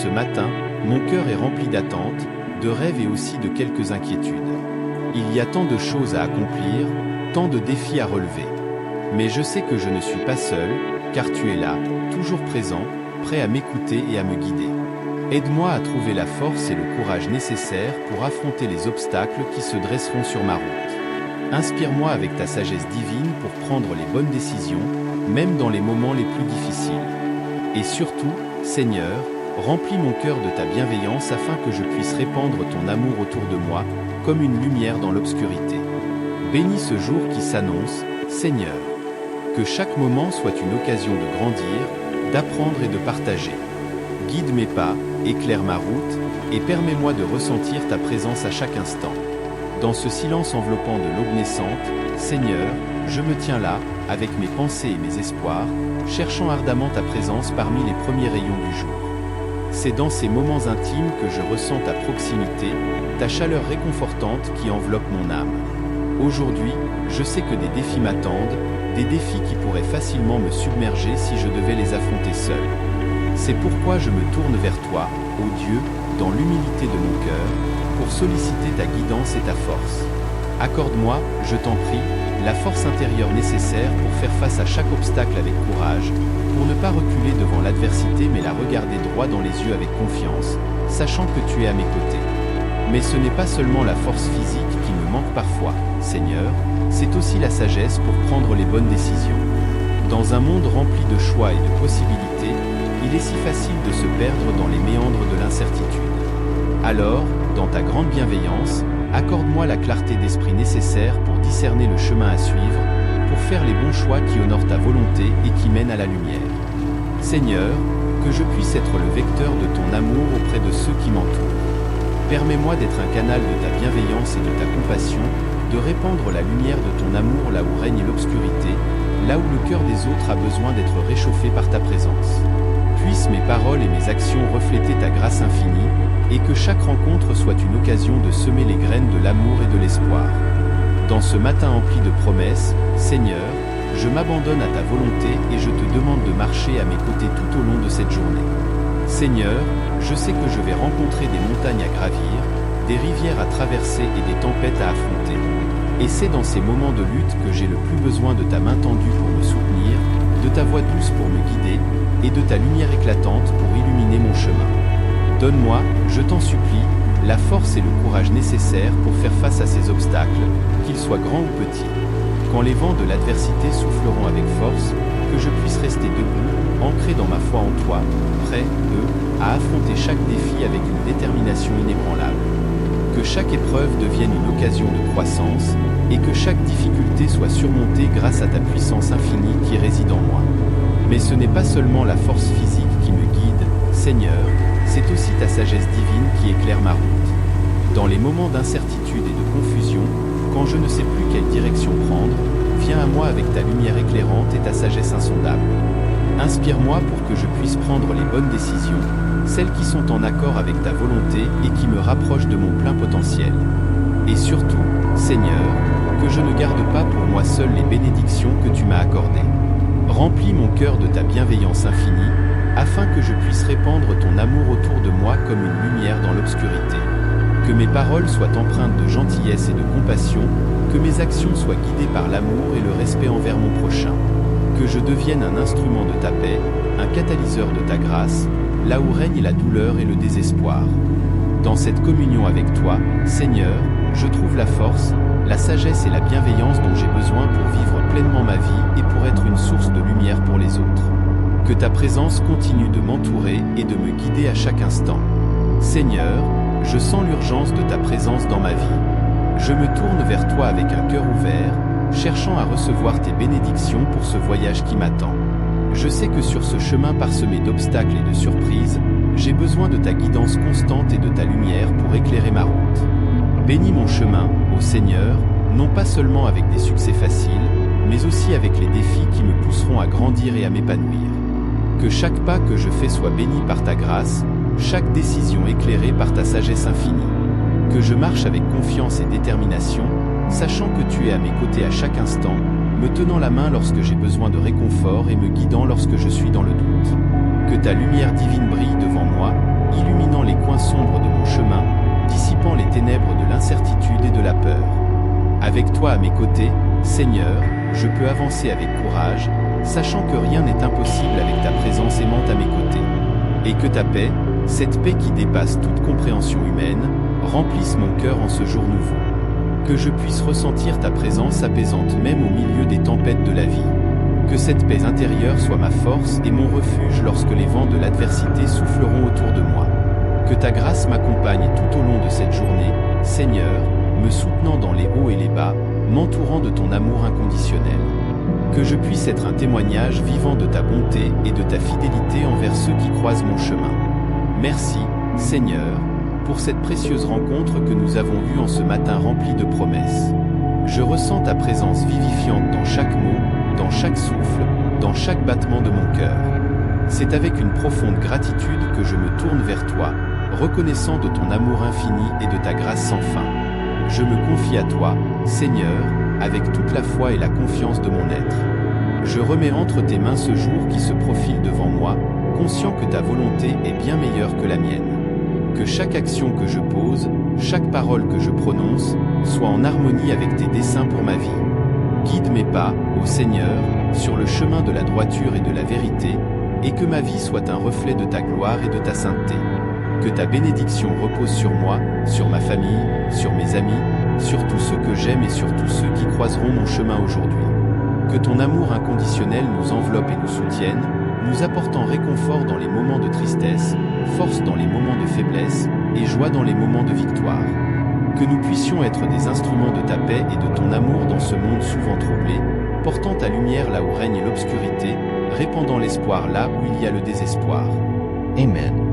ce matin, mon cœur est rempli d'attentes, de rêves et aussi de quelques inquiétudes. Il y a tant de choses à accomplir, tant de défis à relever. Mais je sais que je ne suis pas seul, car tu es là, toujours présent, prêt à m'écouter et à me guider. Aide-moi à trouver la force et le courage nécessaires pour affronter les obstacles qui se dresseront sur ma route. Inspire-moi avec ta sagesse divine pour prendre les bonnes décisions, même dans les moments les plus difficiles. Et surtout, Seigneur, remplis mon cœur de ta bienveillance afin que je puisse répandre ton amour autour de moi, comme une lumière dans l'obscurité. Bénis ce jour qui s'annonce, Seigneur. Que chaque moment soit une occasion de grandir, d'apprendre et de partager. Guide mes pas, éclaire ma route, et permets-moi de ressentir ta présence à chaque instant. Dans ce silence enveloppant de l'aube naissante, Seigneur, je me tiens là, avec mes pensées et mes espoirs, cherchant ardemment ta présence parmi les premiers rayons du jour. C'est dans ces moments intimes que je ressens ta proximité, ta chaleur réconfortante qui enveloppe mon âme. Aujourd'hui, je sais que des défis m'attendent, des défis qui pourraient facilement me submerger si je devais les affronter seul. C'est pourquoi je me tourne vers toi, ô Dieu, dans l'humilité de mon cœur, pour solliciter ta guidance et ta force. Accorde-moi, je t'en prie, la force intérieure nécessaire pour faire face à chaque obstacle avec courage, pour ne pas reculer devant l'adversité mais la regarder droit dans les yeux avec confiance, sachant que tu es à mes côtés. Mais ce n'est pas seulement la force physique qui me manque parfois, Seigneur, c'est aussi la sagesse pour prendre les bonnes décisions. Dans un monde rempli de choix et de possibilités, il est si facile de se perdre dans les méandres de l'incertitude. Alors, dans ta grande bienveillance, accorde-moi la clarté d'esprit nécessaire pour discerner le chemin à suivre, pour faire les bons choix qui honorent ta volonté et qui mènent à la lumière. Seigneur, que je puisse être le vecteur de ton amour auprès de ceux qui m'entourent. Permets-moi d'être un canal de ta bienveillance et de ta compassion, de répandre la lumière de ton amour là où règne l'obscurité, là où le cœur des autres a besoin d'être réchauffé par ta présence. Puissent mes paroles et mes actions refléter ta grâce infinie, et que chaque rencontre soit une occasion de semer les graines de l'amour et de l'espoir. Dans ce matin empli de promesses, Seigneur, je m'abandonne à ta volonté et je te demande de marcher à mes côtés tout au long de cette journée. Seigneur, je sais que je vais rencontrer des montagnes à gravir, des rivières à traverser et des tempêtes à affronter. Et c'est dans ces moments de lutte que j'ai le plus besoin de ta main tendue pour me soutenir, de ta voix douce pour me guider, et de ta lumière éclatante pour illuminer mon chemin. Donne-moi, je t'en supplie, la force et le courage nécessaires pour faire face à ces obstacles, qu'ils soient grands ou petits. Quand les vents de l'adversité souffleront avec force, que je puisse rester debout, ancré dans ma foi en toi, prêt, à affronter chaque défi avec une détermination inébranlable. Que chaque épreuve devienne une occasion de croissance, et que chaque difficulté soit surmontée grâce à ta puissance infinie qui réside en moi. Mais ce n'est pas seulement la force physique qui me guide, Seigneur, c'est aussi ta sagesse divine qui éclaire ma route. Dans les moments d'incertitude et de confusion, quand je ne sais plus quelle direction prendre, viens à moi avec ta lumière éclairante et ta sagesse insondable. Inspire-moi pour que je puisse prendre les bonnes décisions, celles qui sont en accord avec ta volonté et qui me rapprochent de mon plein potentiel. Et surtout, Seigneur, que je ne garde pas pour moi seul les bénédictions que tu m'as accordées. Remplis mon cœur de ta bienveillance infinie, afin que je puisse répandre ton amour autour de moi comme une lumière dans l'obscurité. Que mes paroles soient empreintes de gentillesse et de compassion, que mes actions soient guidées par l'amour et le respect envers mon prochain. Que je devienne un instrument de ta paix, un catalyseur de ta grâce, là où règne la douleur et le désespoir. Dans cette communion avec toi, Seigneur, je trouve la force, la sagesse et la bienveillance dont j'ai besoin pour vivre pleinement ma vie et pour être une source de lumière pour les autres. Que ta présence continue de m'entourer et de me guider à chaque instant. Seigneur, je sens l'urgence de ta présence dans ma vie. Je me tourne vers toi avec un cœur ouvert, cherchant à recevoir tes bénédictions pour ce voyage qui m'attend. Je sais que sur ce chemin parsemé d'obstacles et de surprises, j'ai besoin de ta guidance constante et de ta lumière pour éclairer ma route. Bénis mon chemin, ô Seigneur, non pas seulement avec des succès faciles, mais aussi avec les défis qui me pousseront à grandir et à m'épanouir. Que chaque pas que je fais soit béni par ta grâce, chaque décision éclairée par ta sagesse infinie. Que je marche avec confiance et détermination, sachant que tu es à mes côtés à chaque instant, me tenant la main lorsque j'ai besoin de réconfort et me guidant lorsque je suis dans le doute. Que ta lumière divine brille devant moi, peur. Avec toi à mes côtés, Seigneur, je peux avancer avec courage, sachant que rien n'est impossible avec ta présence aimante à mes côtés. Et que ta paix, cette paix qui dépasse toute compréhension humaine, remplisse mon cœur en ce jour nouveau. Que je puisse ressentir ta présence apaisante même au milieu des tempêtes de la vie. Que cette paix intérieure soit ma force et mon refuge lorsque les vents de l'adversité souffleront autour de moi. Que ta grâce m'accompagne tout au long de cette journée, Seigneur, me soutenant dans les hauts et les bas, m'entourant de ton amour inconditionnel. Que je puisse être un témoignage vivant de ta bonté et de ta fidélité envers ceux qui croisent mon chemin. Merci, Seigneur, pour cette précieuse rencontre que nous avons eue en ce matin rempli de promesses. Je ressens ta présence vivifiante dans chaque mot, dans chaque souffle, dans chaque battement de mon cœur. C'est avec une profonde gratitude que je me tourne vers toi, reconnaissant de ton amour infini et de ta grâce sans fin. Je me confie à toi, Seigneur, avec toute la foi et la confiance de mon être. Je remets entre tes mains ce jour qui se profile devant moi, conscient que ta volonté est bien meilleure que la mienne. Que chaque action que je pose, chaque parole que je prononce, soit en harmonie avec tes desseins pour ma vie. Guide mes pas, ô Seigneur, sur le chemin de la droiture et de la vérité, et que ma vie soit un reflet de ta gloire et de ta sainteté. Que ta bénédiction repose sur moi, sur ma famille, sur mes amis, sur tous ceux que j'aime et sur tous ceux qui croiseront mon chemin aujourd'hui. Que ton amour inconditionnel nous enveloppe et nous soutienne, nous apportant réconfort dans les moments de tristesse, force dans les moments de faiblesse, et joie dans les moments de victoire. Que nous puissions être des instruments de ta paix et de ton amour dans ce monde souvent troublé, portant ta lumière là où règne l'obscurité, répandant l'espoir là où il y a le désespoir. Amen.